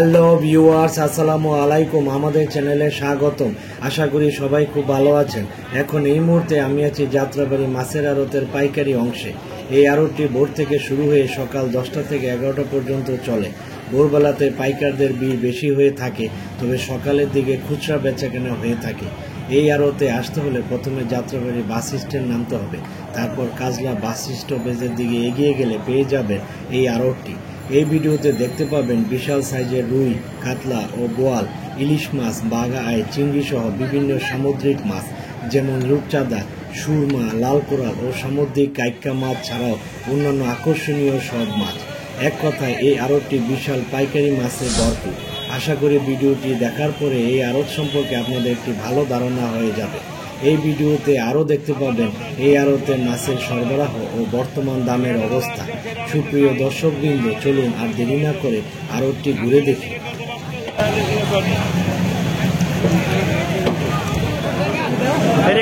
Hello viewers, আসসালামু আলাইকুম। আমাদের চ্যানেলে স্বাগতম। আশা করি সবাই খুব ভালো আছেন। এখন এই মুহূর্তে আমি আছি যাত্রাবাড়ি মাছের আড়তের পাইকারি অংশে। এই আড়তটি ভোর থেকে শুরু হয়ে সকাল 10টা থেকে 11টা পর্যন্ত চলে। ভোরবেলাতে পাইকারদের ভিড় বেশি হয়ে থাকে, তবে সকালের দিকে খুচরা বেচাকেনা হয়ে থাকে। এই আড়তে আসতে হলে প্রথমে যাত্রাবাড়ি বাস স্ট্যান্ড নামতে হবে, তারপর কাজলা বাস স্টপেজের দিকে এগিয়ে গেলে পেয়ে যাবেন এই আড়তটি। এই ভিডিওতে দেখতে পাবেন বিশাল সাইজের রুই, কাতলা ও বোয়াল, ইলিশ মাছ, বাঘা আই, চিংড়ি সহ বিভিন্ন সামুদ্রিক মাছ যেমন রূপচাঁদা, সুরমা, লাল কোরাল ও সামুদ্রিক কাইক্কা মাছ ছাড়াও অন্যান্য আকর্ষণীয় সব মাছ। এক কথায় এই আড়তটি বিশাল পাইকারি মাছে ভরপুর। আশা করি ভিডিওটি দেখার পরে এই আড়ত সম্পর্কে আপনাদের একটি ভালো ধারণা হয়ে যাবে। এই ভিডিওতে আরও দেখতে পাবেন এই আড়তে মাছের সরবরাহ ও বর্তমান দামের অবস্থা। সুপ্রিয় দর্শকবৃন্দ, চলুন আর দেরি না করে আড়তটি ঘুরে দেখি।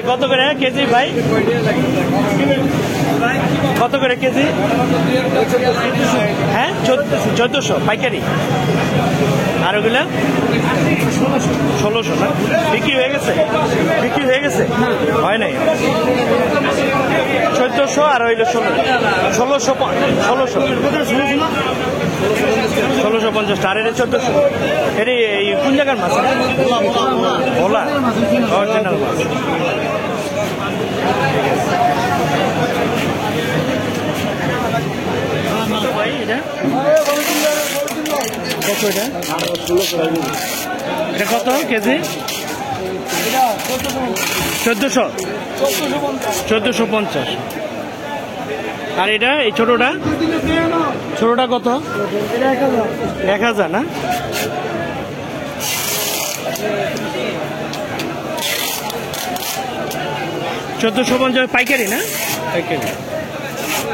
কত করে কেজি ভাই? কত করে কেজি? হ্যাঁ, 1400 পাইকারি। আর ওগুলা 1600 না? বিক্রি হয়ে গেছে? বিক্রি হয়ে গেছে? হয় নাই। 1400 আর হইল 1650। আর এটা 1400। এটি কোন জায়গার মাছ? ভোলা, অরিজিনাল মাছ। ভাই এটা কত? এটা কত কেজি? 1450। আর এটা এই ছোটটা কত? 1000 না? $1450 পাইকারি না? পাইকারি।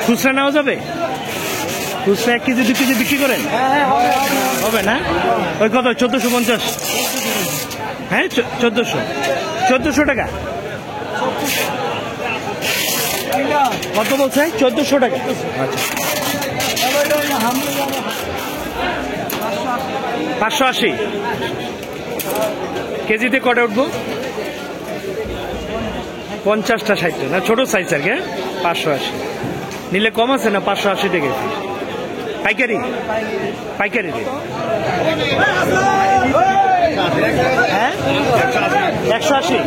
খুচরা নেওয়া যাবে? খুচরা 1 কেজি 2 কেজি বিক্রি করেন? হবে না? ওই কত? 1450। হ্যাঁ, 1400 টাকা। কত বলছে? 1400 টাকা। আচ্ছা, 580 কেজিতে কটা উঠবো? 50টা 60টা না? ছোট সাইজ আর কি। 580 নিলে কম আছে না? 580 টাকা পাইকারি। পাইকারি রেট। হ্যাঁ, 180।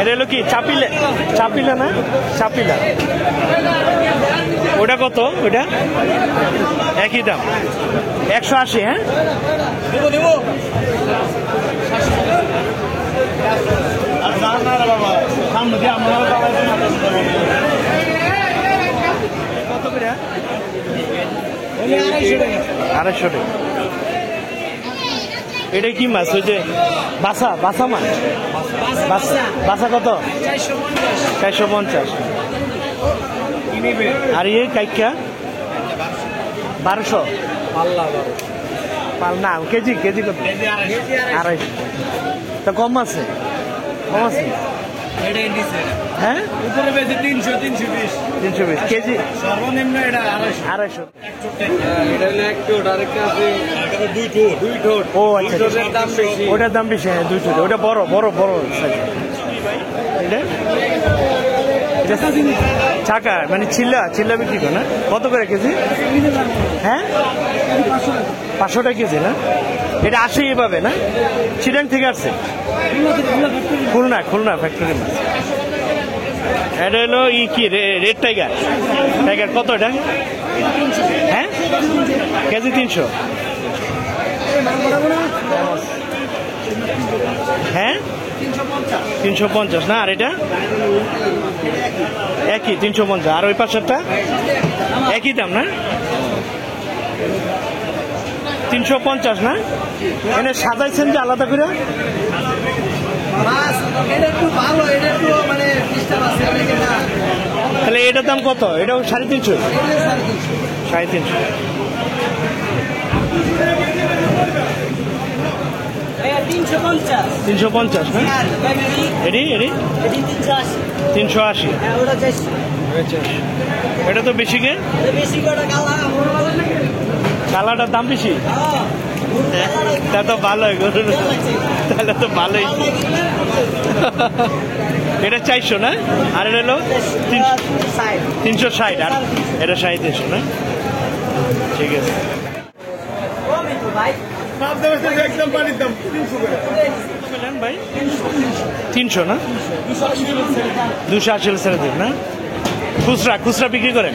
এটা হলো কি চাপিলা না? চাপিলা। ওটা কত? ওটা একই দাম, 180। হ্যাঁ, কত করে? 250 টাকা। এটা কি মাছ? ওই যে বাসা মাছ। বাসা কত? 450। আর ইয়ে কাইক্কা 1200। পাল না? কেজি কত? 250। তা কম আছে? কম আছে? হ্যাঁ, উপরে বেশি 320 কেজি। সর্বনিম্ন এটা 250। ও আচ্ছা, ওটার দাম বেশি। হ্যাঁ, 2 ঠোঁট। ওটা বড় সাইজ। এটা চাকা মানে চিল্লা বিক্রি করে না? কত করে কেজি? হ্যাঁ, 500 টাকা কেজি না? এটা আসে এভাবে না? চিটাং থেকে আসছে? খুলনা ফ্যাক্টরি মাছ। এটা হলো কি রেড টাইগার কত এটা? হ্যাঁ, কেজি 300। হ্যাঁ, 350 না? আর এটা একই 350। আর ওই পাশেরটা একই দাম না? 350 না? এনে সাজাইছেন যে আলাদা করে? তাহলে এটার দাম কত? এটাও 350। 350 না? এডি 380। এটা তো বেশি গে? কালাটার দাম বেশি। তা তো ভালোই গরু, তাহলে তো ভালোই। এটা 400 না, আর এটা হলো 360, আর এটা 350 না? ঠিক আছে। ভাই 300 না, 280 ছেড়ে দিন না? খুচরা খুচরা বিক্রি করেন?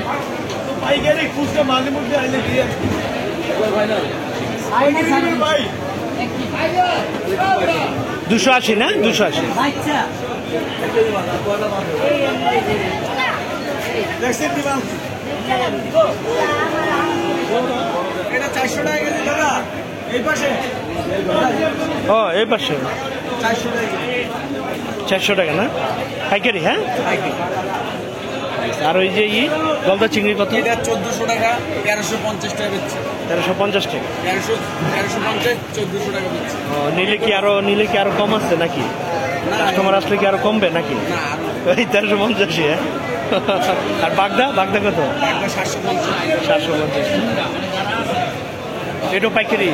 280 না, 280। ও এই পাশে 400 টাকা না, পাইকারি? হ্যাঁ, আর ওই যে গলদা চিংড়ি কত? 1400 টাকা, 1350 টাকা বেচছে। 1350 টাকা। 1350, 1400 টাকা বেচছে। ও, নিলে কি আরো কম আছে নাকি? কাস্টমার আসলে কি আরো কমবে নাকি? না, ওই 1350। হ্যাঁ। আর বাগদা কত? 750। এটাও পাইকারি?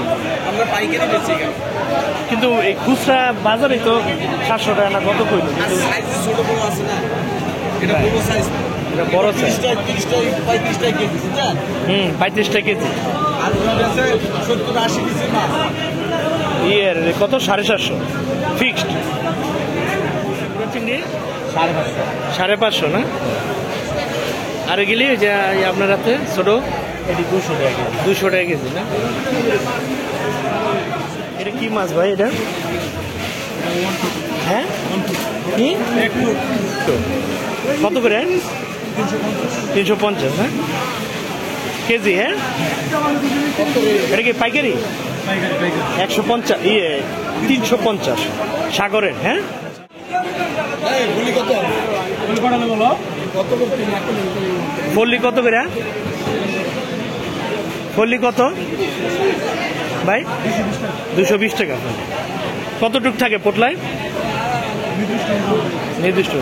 আমরা পাইকারি বেচি। কিন্তু এই খুচরা বাজারে তো 700 টাকা না কত কইল? সাইজ ছোট বড় আছে না, এটা বড় সাইজ। এটা বড় সাইজ। 30 টাকা 35 টাকা কেজি, বুঝছেন? 35 টাকা কেজি। আর ওটা আছে 70-80 কেজি মাছ। কত? 750 ফিক্সড। চিংড়ি 550 না? আর এগুলি যে আপনার হাতে ছোট, এটি 200 টাকা কেজি না? এটা কি মাছ ভাই এটা? হ্যাঁ, কি কত করে? 350 না কেজি? হ্যাঁ, এটা কি পাইকারি? 150, 350 সাগরের। হ্যাঁ, পল্লি কত করে? পল্লি কত ভাই? 220 টাকা। কতটুক থাকে পোটলায়? নির্দিষ্ট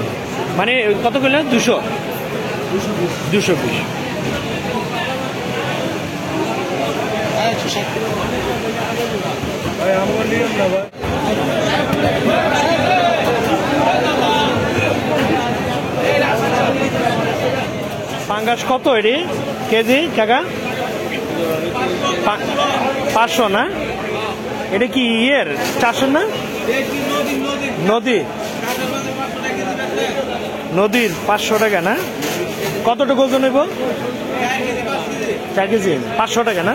মানে কত করে? 220। পাঙ্গাস কত এটি কেজি কাকা? 500 না? এটা কি 400 না? নদীর 500 টাকা না? কতটুকু ওজন নেব? 4 কেজি 500 টাকা না?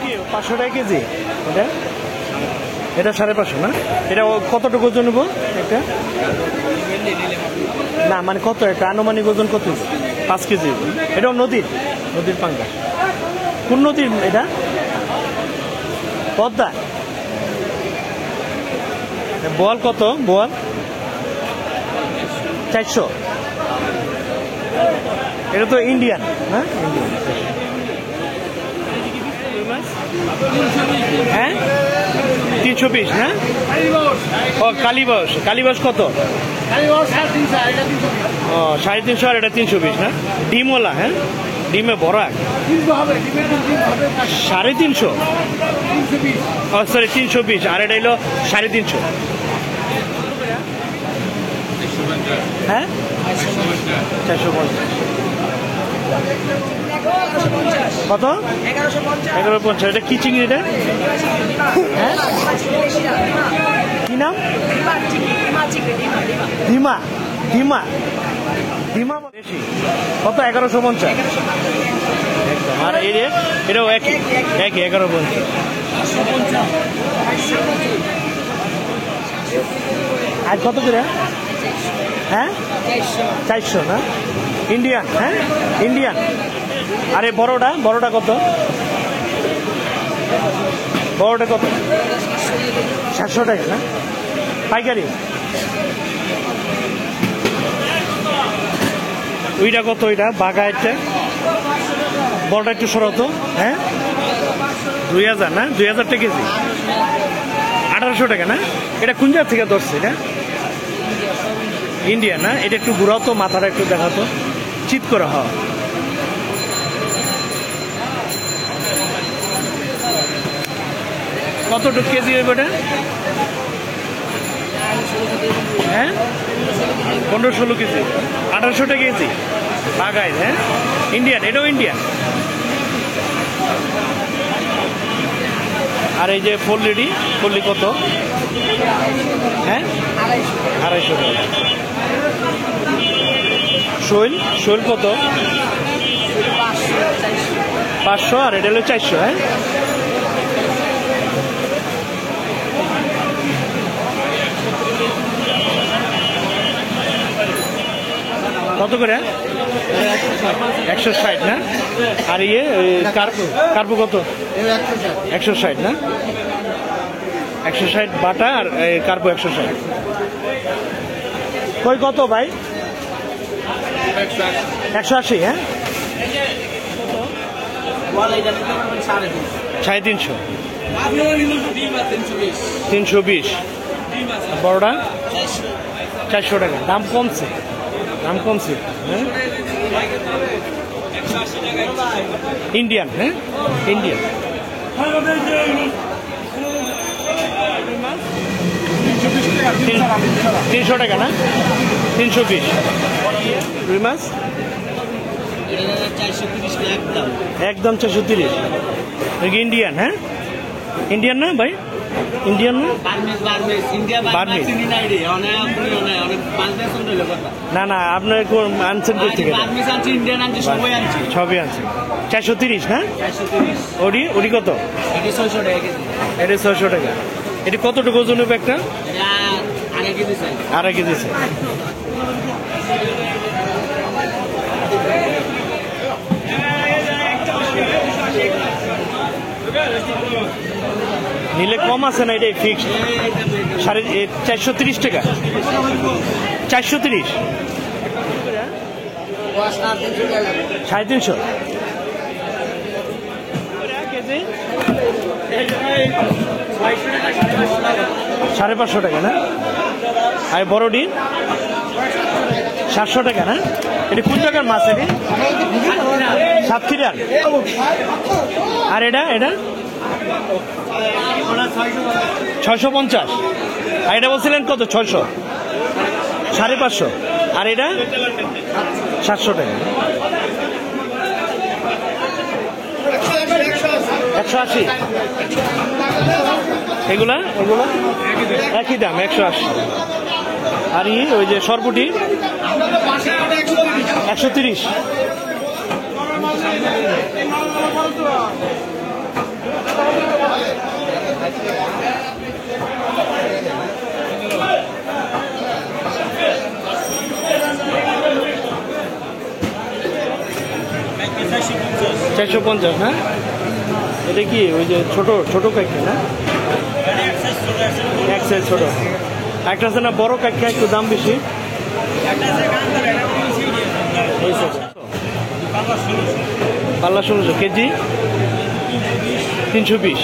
কি 500 টাকা কেজি? এটা 550 না? এটা কতটুকু ওজন নেব? এটা না মানে কত, এটা আনুমানিক ওজন কত? 5 কেজি। এটাও নদীর পাঙ্গাস। কোন নদীর এটা? পদ্মা। বোয়াল কত? বোয়াল 400। এটা তো ইন্ডিয়ান না? হ্যাঁ, 320 না? ও কালীবাস কত? ও 350, আর এটা 320 না? ডিমওয়ালা? হ্যাঁ, ডিমে ভরা 350। ও সরি 320, আর এটা হলো 350। হ্যাঁ, 450। কত? 1150। এটা কি চিংড়ি এটা? হ্যাঁ, কি নাম? ডিমা বেশি। কত? 1150। একদম। আর এটাও একই 1150। আর কত করে? হ্যাঁ, 400 না? ইন্ডিয়ান? হ্যাঁ, ইন্ডিয়ান। আরে বড়টা কত? বড়টা কত? 700 টাকা না? পাইকারি? ওইটা কত? ওইটা বাঘা, এটা বড়টা একটু সরতো। হ্যাঁ, 2000 না? 2000 টাকা কেজি। 1800 টাকা না? এটা কোন জায়গা থেকে ধরছে এটা? ইন্ডিয়ান না? এটা একটু ঘুরাও তো, মাথাটা একটু দেখাতো, চিত করে হয়। কতটুকু কেজি হইব এটা? হ্যাঁ 15-16 কেজি, 1800 টাকা কেজি বাগাই। হ্যাঁ ইন্ডিয়ান, এটাও ইন্ডিয়ান। আর এই যে পল্লিডি, পল্লি কত? হ্যাঁ 250 টাকা। শৈল, শৈল কত? 500, আর এটা হলো 400। হ্যাঁ কত করে? 160 না? আর ইয়ে কার্পু কত? 160 না? 160 বাটা, আর কার্পু 160। কই কত ভাই? 180। হ্যাঁ 350। 320। বড়টা 400 টাকা। দাম কমছে, দাম কমছে। হ্যাঁ ইন্ডিয়ান। হ্যাঁ ইন্ডিয়ান। 300 টাকা না? 320। রুই মাছ একদম 430। ইন্ডিয়ান। হ্যাঁ ইন্ডিয়ান না ভাই? ইন্ডিয়ান না? না না, আপনার আনছেন কোথা থেকে? সবই আনছেন। 430 না? ওডি, ওডি কত? এটা 600 টাকা। এটি কতটুকু ওজন হবে একটা? 2.5 কেজি। নিলে কম আছে না? এটাই ফিক্সড 430 টাকা। 430, 350 কেজি। 550 টাকা না? আর বড়ডি 700 টাকা না? এটি কোন জায়গার মাছ? এটি সাতক্ষীরার। আর এটা এটা 650। আর এটা বলছিলেন কত? 600, 550। আর এটা 700 টাকা। 180। এগুলা ওগুলা একই দাম, 180। আর ওই যে সরপুটি 130। $450 না? এটা কি ওই যে ছোট ছোট কাঁকড়া না? এক সাইজ ছোট। একটা আছে না বড় কাঁকড়া, একটু দাম বেশি। পাল্লা 1600 কেজি। 320।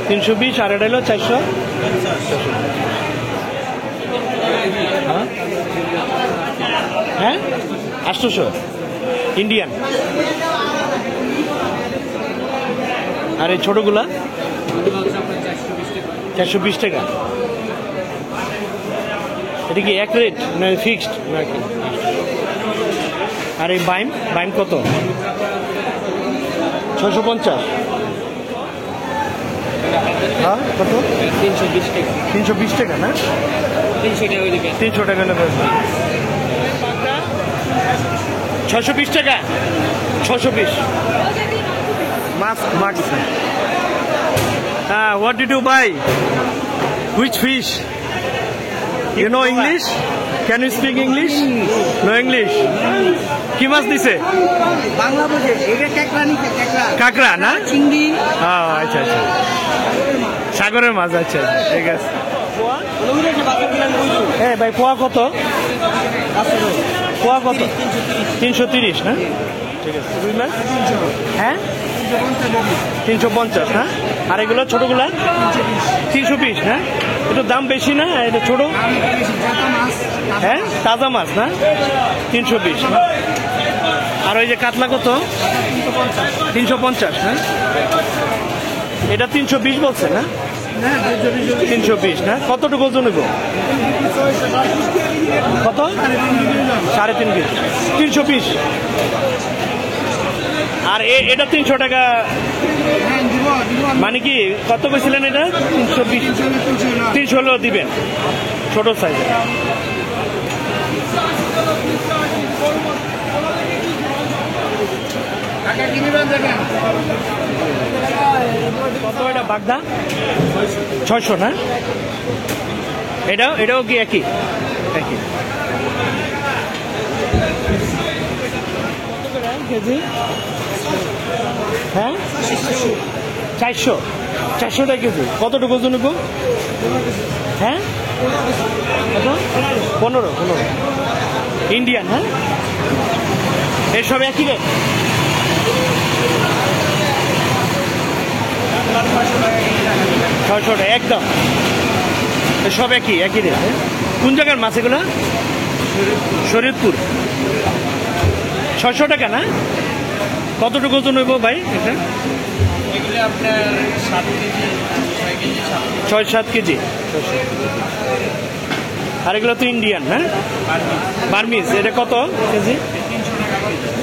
320। আর এটা হলো 400। হ্যাঁ 800 ইন্ডিয়ান। আর এই ছোটগুলা 420 টাকা। এটা কি এক রেট না ফিক্সড নাকি? আর এই বাইম, বাইম কত? 650। হ্যাঁ কত? 320 টাকা। 320 টাকা না? 300 টাকা নেবে। 620 টাকা। 620 মাছ মাছ। What did you buy? Which fish? You know English? Can you speak English? No English. কি মাছ দিছে? বাংলা বুঝে এটা কাঁকড়া নিছে, কাঁকড়া কাঁকড়া না? চিংড়ি। আচ্ছা আচ্ছা, সাগরের মাছ। আচ্ছা ঠিক আছে। হ্যাঁ ভাই পোয়া কত? পোয়া কত? 330 না? ঠিক আছে। রুই মাছ? হ্যাঁ 350 না? আর এগুলো ছোটগুলা 320 না? এটা দাম বেশি না, এটা ছোট? হ্যাঁ, তাজা মাছ না? 320। আর ওই যে কাতলা কত? 350 না? এটা 320 বলছে না? 320 না? কতটুকু ওজন নেব? কত? 3.5 কেজি। 320। আর এটা 300 টাকা, মানে কি কত বলছিলেন এটা? 320। 300 হলেও দিবেন, ছোট সাইজ। কত এটা বাগদা? 600 না? এটাও কি একই? একই কেজি? হ্যাঁ, 400 টাকা কেজি। কতটুকু ওজন নেব? হ্যাঁ, কত? 15 ইন্ডিয়ান। হ্যাঁ, এসব একই রেট? 600 টাকা একদম, সব একই রেট। কোন জায়গার মাছ এগুলো? শরীয়তপুর। 600 টাকা না? কতটুকু ওজন হইব ভাই এটা? এগুলো আপনার 7 কেজি 6 কেজি 6-7 কেজি। আর এগুলো তো ইন্ডিয়ান। হ্যাঁ, বার্মিজ। এটা কত কেজি?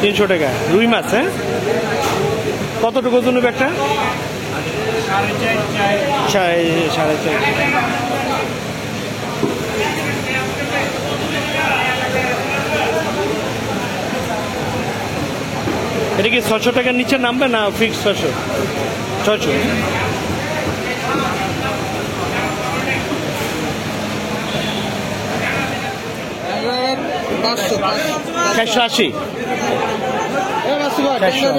300 টাকা। রুই মাছ। হ্যাঁ, কতটুকু ওজন হবে একটা? 4.5। এটা কি 600 টাকার নিচে নামবে না ফিক্স? 600। 480।